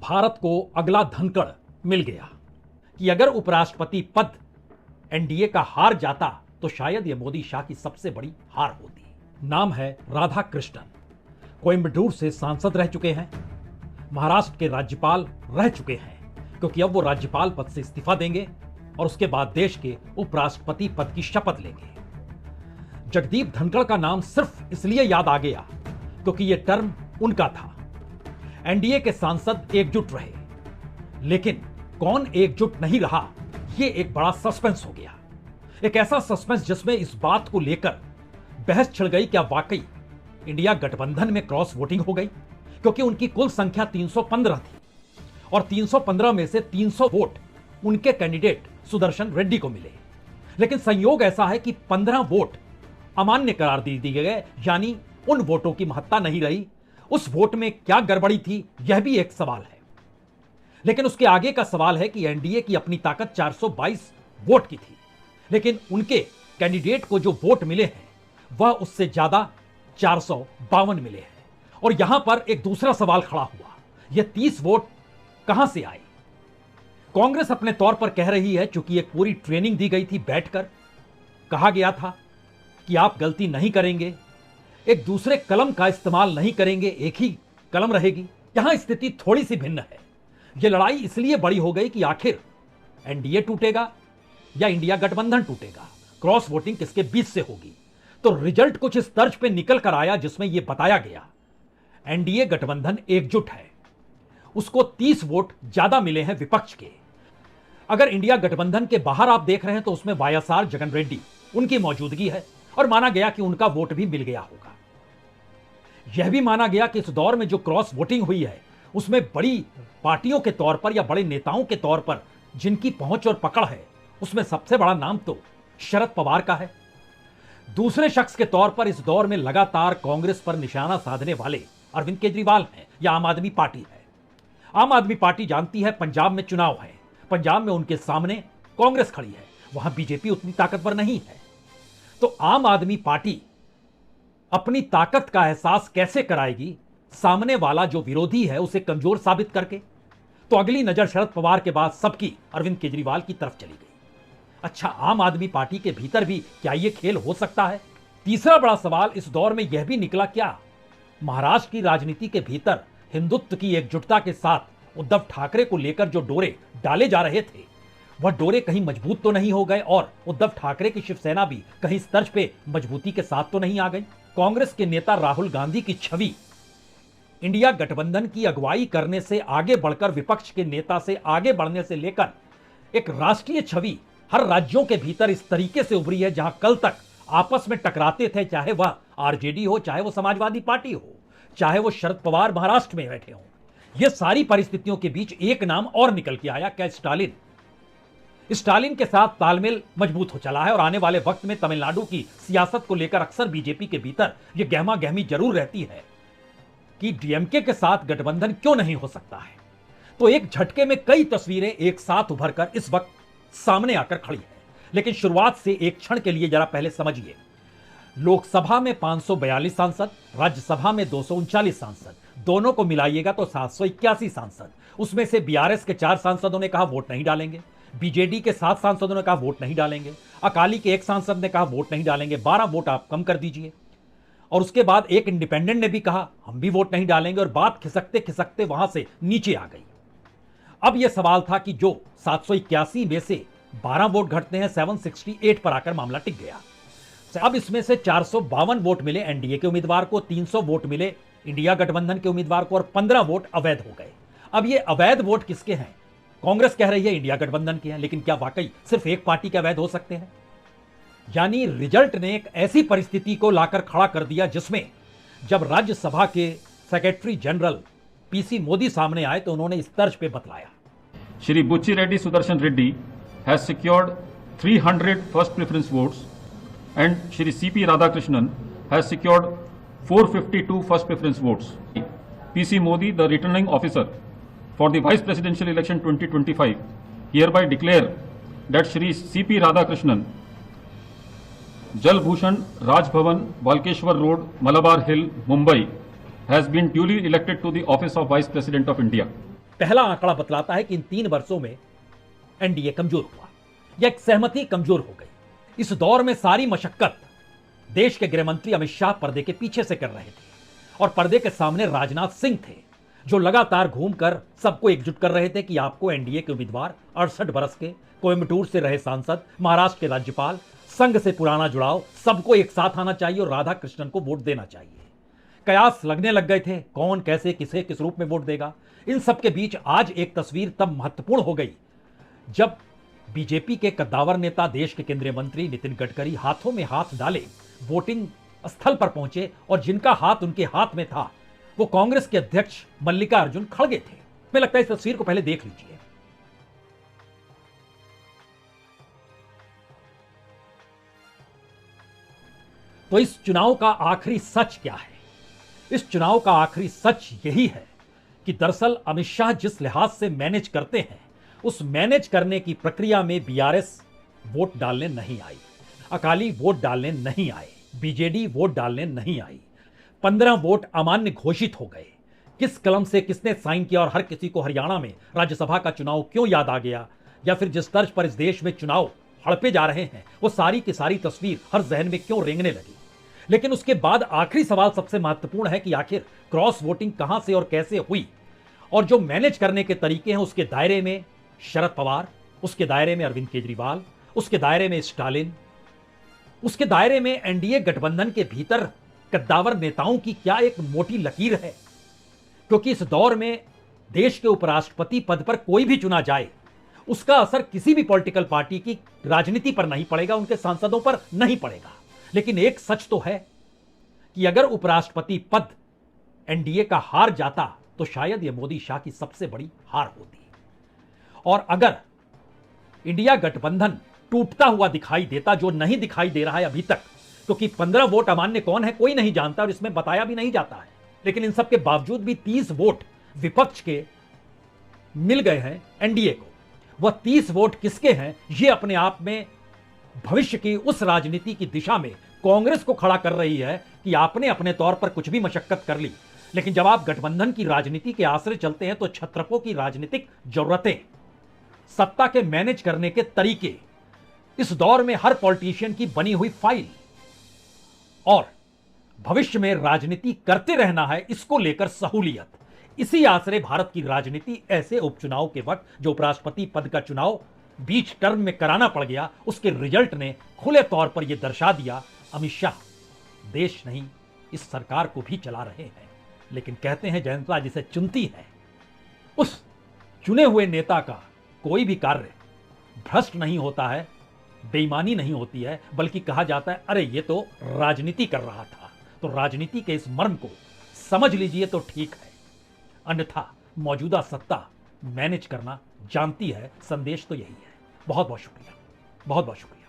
भारत को अगला धनकड़ मिल गया कि अगर उपराष्ट्रपति पद एनडीए का हार जाता तो शायद यह मोदी शाह की सबसे बड़ी हार होती। नाम है राधा कृष्णन। कोयंबटूर से सांसद रह चुके हैं, महाराष्ट्र के राज्यपाल रह चुके हैं, क्योंकि अब वो राज्यपाल पद से इस्तीफा देंगे और उसके बाद देश के उपराष्ट्रपति पद की शपथ लेंगे। जगदीप धनखड़ का नाम सिर्फ इसलिए याद आ गया क्योंकि यह टर्म उनका था। एनडीए के सांसद एकजुट रहे, लेकिन कौन एकजुट नहीं रहा, यह एक बड़ा सस्पेंस हो गया। एक ऐसा सस्पेंस जिसमें इस बात को लेकर बहस छिड़ गई क्या वाकई इंडिया गठबंधन में क्रॉस वोटिंग हो गई, क्योंकि उनकी कुल संख्या 315 थी और 315 में से 300 वोट उनके कैंडिडेट सुदर्शन रेड्डी को मिले। लेकिन संयोग ऐसा है कि 15 वोट अमान्य करार दे दिए गए, यानी उन वोटों की महत्ता नहीं रही। उस वोट में क्या गड़बड़ी थी, यह भी एक सवाल है। लेकिन उसके आगे का सवाल है कि एनडीए की अपनी ताकत 422 वोट की थी, लेकिन उनके कैंडिडेट को जो वोट मिले हैं वह उससे ज्यादा 452 मिले हैं। और यहां पर एक दूसरा सवाल खड़ा हुआ, यह 30 वोट कहां से आए। कांग्रेस अपने तौर पर कह रही है, चूंकि एक पूरी ट्रेनिंग दी गई थी, बैठकर कहा गया था कि आप गलती नहीं करेंगे, एक दूसरे कलम का इस्तेमाल नहीं करेंगे, एक ही कलम रहेगी। यहां स्थिति थोड़ी सी भिन्न है। यह लड़ाई इसलिए बड़ी हो गई कि आखिर एनडीए टूटेगा या इंडिया गठबंधन टूटेगा, क्रॉस वोटिंग किसके बीच से होगी। तो रिजल्ट कुछ इस तर्ज पे निकल कर आया जिसमें यह बताया गया एनडीए गठबंधन एकजुट है, उसको 30 वोट ज्यादा मिले हैं विपक्ष के। अगर इंडिया गठबंधन के बाहर आप देख रहे हैं तो उसमें वाईएसआर जगन रेड्डी, उनकी मौजूदगी है और माना गया कि उनका वोट भी मिल गया होगा। यह भी माना गया कि इस दौर में जो क्रॉस वोटिंग हुई है उसमें बड़ी पार्टियों के तौर पर या बड़े नेताओं के तौर पर जिनकी पहुंच और पकड़ है, उसमें सबसे बड़ा नाम तो शरद पवार का है। दूसरे शख्स के तौर पर इस दौर में लगातार कांग्रेस पर निशाना साधने वाले अरविंद केजरीवाल हैं या आम आदमी पार्टी है। आम आदमी पार्टी जानती है पंजाब में चुनाव है, पंजाब में उनके सामने कांग्रेस खड़ी है, वहां बीजेपी उतनी ताकतवर नहीं है। तो आम आदमी पार्टी अपनी ताकत का एहसास कैसे कराएगी, सामने वाला जो विरोधी है उसे कमजोर साबित करके। तो अगली नजर शरद पवार के बाद सबकी अरविंद केजरीवाल की तरफ चली गई। अच्छा, आम आदमी पार्टी के भीतर भी क्या यह खेल हो सकता है। तीसरा बड़ा सवाल इस दौर में यह भी निकला, क्या महाराष्ट्र की राजनीति के भीतर हिंदुत्व की एकजुटता के साथ उद्धव ठाकरे को लेकर जो डोरे डाले जा रहे थे वह डोरे कहीं मजबूत तो नहीं हो गए और उद्धव ठाकरे की शिवसेना भी कहीं इस तर्ज पे मजबूती के साथ तो नहीं आ गई। कांग्रेस के नेता राहुल गांधी की छवि इंडिया गठबंधन की अगुवाई करने से आगे बढ़कर विपक्ष के नेता से आगे बढ़ने से लेकर एक राष्ट्रीय छवि हर राज्यों के भीतर इस तरीके से उभरी है, जहां कल तक आपस में टकराते थे, चाहे वह आरजेडी हो, चाहे वह समाजवादी पार्टी हो, चाहे वो शरद पवार महाराष्ट्र में बैठे हों। यह सारी परिस्थितियों के बीच एक नाम और निकल के आया, क्या स्टालिन। स्टालिन के साथ तालमेल मजबूत हो चला है और आने वाले वक्त में तमिलनाडु की सियासत को लेकर अक्सर बीजेपी के भीतर यह गहमा गहमी जरूर रहती है कि डीएमके के साथ गठबंधन क्यों नहीं हो सकता है। तो एक झटके में कई तस्वीरें एक साथ उभरकर इस वक्त सामने आकर खड़ी है। लेकिन शुरुआत से एक क्षण के लिए जरा पहले समझिए, लोकसभा में 542 सांसद, राज्यसभा में 239 सांसद, दोनों को मिलाइएगा तो 781 सांसद। उसमें से बीआरएस के 4 सांसदों ने कहा वोट नहीं डालेंगे, बीजेडी के 7 सांसदों ने कहा वोट नहीं डालेंगे, अकाली के 1 सांसद ने कहा वोट नहीं डालेंगे, 12 वोट आप कम कर दीजिए। और उसके बाद एक इंडिपेंडेंट ने भी कहा हम भी वोट नहीं डालेंगे और बात खिसकते खिसकते वहां से नीचे आ गई। अब यह सवाल था कि जो 781 में से 12 वोट घटते हैं, 768 पर आकर मामला टिक गया। अब इसमें से 452 वोट मिले एनडीए के उम्मीदवार को, 300 वोट मिले इंडिया गठबंधन के उम्मीदवार को और 15 वोट अवैध हो गए। अब ये अवैध वोट किसके हैं? कांग्रेस कह रही है इंडिया गठबंधन के हैं, लेकिन क्या वाकई सिर्फ एक पार्टी के अवैध हो सकते हैं? यानी रिजल्ट ने एक ऐसी परिस्थिति को लाकर खड़ा कर दिया जिसमें जब राज्यसभा के सेक्रेटरी जनरल पीसी मोदी सामने आए तो उन्होंने इस तर्ज पे बतलाया। श्री बुच्ची Reddy Sudarshan Reddy has secured 300 first preference votes and Shri C.P. Radhakrishnan has secured 452 first preference votes. P.C. Modi, the returning officer for the Vice Presidential Election 2025, hereby declare that Shri C.P. Radhakrishnan, Jal Bhushan, Raj Bhavan, Walkeshwar Road, Malabar Hill, Mumbai, has been duly elected to the office of Vice President of India. पहला आंकड़ा बतलाता है कि इन 3 वर्षों में NDA कमजोर हुआ या एक सहमति कमजोर हो गई। इस दौर में सारी मशक्कत देश के गृहमंत्री अमित शाह पर्दे के पीछे से कर रहे थे और पर्दे के सामने राजनाथ सिंह थे, जो लगातार घूमकर सबको एकजुट कर रहे थे कि आपको एनडीए के उम्मीदवार 68 बरस के कोयम्बटूर से रहे सांसद, महाराष्ट्र के राज्यपाल, संघ से पुराना जुड़ाव, सबको एक साथ आना चाहिए और राधा कृष्णन को वोट देना चाहिए। कयास लगने लग गए थे कौन कैसे किसे किस रूप में वोट देगा। इन सब के बीच आज एक तस्वीर तब महत्वपूर्ण हो गई जब बीजेपी के कद्दावर नेता देश के केंद्रीय मंत्री नितिन गडकरी हाथों में हाथ डाले वोटिंग स्थल पर पहुंचे और जिनका हाथ उनके हाथ में था वो कांग्रेस के अध्यक्ष मल्लिकार्जुन खड़गे थे। मुझे लगता है इस तस्वीर को पहले देख लीजिए। तो इस चुनाव का आखिरी सच क्या है? इस चुनाव का आखिरी सच यही है कि दरअसल अमित शाह जिस लिहाज से मैनेज करते हैं उस मैनेज करने की प्रक्रिया में बीआरएस वोट डालने नहीं आई, अकाली वोट डालने नहीं आए, बीजेडी वोट डालने नहीं आई, 15 वोट अमान्य घोषित हो गए। किस कलम से किसने साइन किया और हर किसी को हरियाणा में राज्यसभा का चुनाव क्यों याद आ गया, या फिर जिस तर्ज पर इस देश में चुनाव हड़पे जा रहे हैं वो सारी की सारी तस्वीर हर जहन में क्यों रेंगने लगी। लेकिन उसके बाद आखिरी सवाल सबसे महत्वपूर्ण है कि आखिर क्रॉस वोटिंग कहां से और कैसे हुई, और जो मैनेज करने के तरीके हैं उसके दायरे में शरद पवार, उसके दायरे में अरविंद केजरीवाल, उसके दायरे में स्टालिन, उसके दायरे में एनडीए गठबंधन के भीतर कद्दावर नेताओं की क्या एक मोटी लकीर है। क्योंकि इस दौर में देश के उपराष्ट्रपति पद पर कोई भी चुना जाए उसका असर किसी भी पॉलिटिकल पार्टी की राजनीति पर नहीं पड़ेगा, उनके सांसदों पर नहीं पड़ेगा। लेकिन एक सच तो है कि अगर उपराष्ट्रपति पद एनडीए का हार जाता तो शायद यह मोदी शाह की सबसे बड़ी हार होती। और अगर इंडिया गठबंधन टूटता हुआ दिखाई देता, जो नहीं दिखाई दे रहा है अभी तक, क्योंकि 15 वोट अमान्य कौन है कोई नहीं जानता और इसमें बताया भी नहीं जाता है, लेकिन इन सब के बावजूद भी 30 वोट विपक्ष के मिल गए हैं एनडीए को। वह 30 वोट किसके हैं यह अपने आप में भविष्य की उस राजनीति की दिशा में कांग्रेस को खड़ा कर रही है कि आपने अपने तौर पर कुछ भी मशक्कत कर ली, लेकिन जब आप गठबंधन की राजनीति के आश्रय चलते हैं तो छत्रपों की राजनीतिक जरूरतें, सत्ता के मैनेज करने के तरीके, इस दौर में हर पॉलिटिशियन की बनी हुई फाइल और भविष्य में राजनीति करते रहना है, इसको लेकर सहूलियत, इसी आश्रय भारत की राजनीति ऐसे उपचुनाव के वक्त जो उपराष्ट्रपति पद का चुनाव बीच टर्म में कराना पड़ गया, उसके रिजल्ट ने खुले तौर पर यह दर्शा दिया अमित शाह देश नहीं इस सरकार को भी चला रहे हैं। लेकिन कहते हैं जनता जिसे चुनती है उस चुने हुए नेता का कोई भी कार्य भ्रष्ट नहीं होता है, बेईमानी नहीं होती है, बल्कि कहा जाता है अरे ये तो राजनीति कर रहा था। तो राजनीति के इस मर्म को समझ लीजिए तो ठीक है, अन्यथा मौजूदा सत्ता मैनेज करना जानती है। संदेश तो यही है। बहुत बहुत शुक्रिया, बहुत बहुत शुक्रिया।